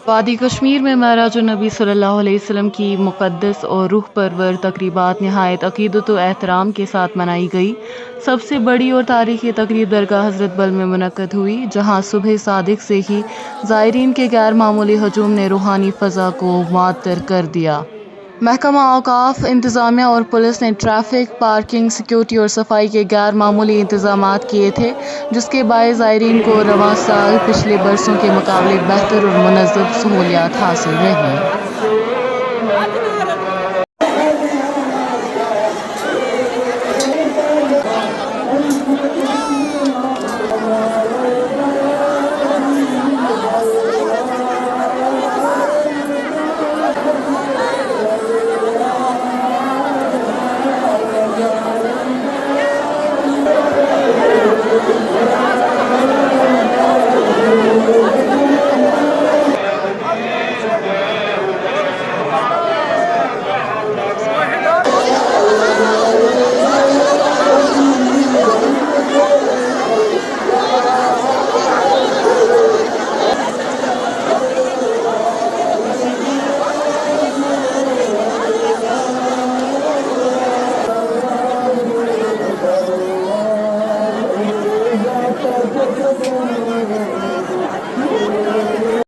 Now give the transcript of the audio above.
वादी कश्मीर में महराज-उन-नबी सल्लल्लाहु अलैहि वसल्लम की मुक़द्दस और रूह परवर तक़रीबात नहायत अक़ीदत व एहतराम के साथ मनाई गई। सबसे बड़ी और तारीख़ी तक़रीब दरगाह हज़रत बल में मुनक़्क़द हुई, जहाँ सुबह सादिक़ से ही ज़ायरीन के गैर मामूली हजूम ने रूहानी फ़ज़ा को मुअत्तर कर दिया। महकमा औक़ाफ़, इंतज़ामिया और पुलिस ने ट्रैफ़िक, पार्किंग, सिक्योरिटी और सफ़ाई के गैर मामूली इंतज़ामात किए थे, जिसके बाइस ज़ायरीन को रवां साल पिछले बरसों के मुकाबले बेहतर और मुनज़्ज़म सहूलियात हासिल रहीं।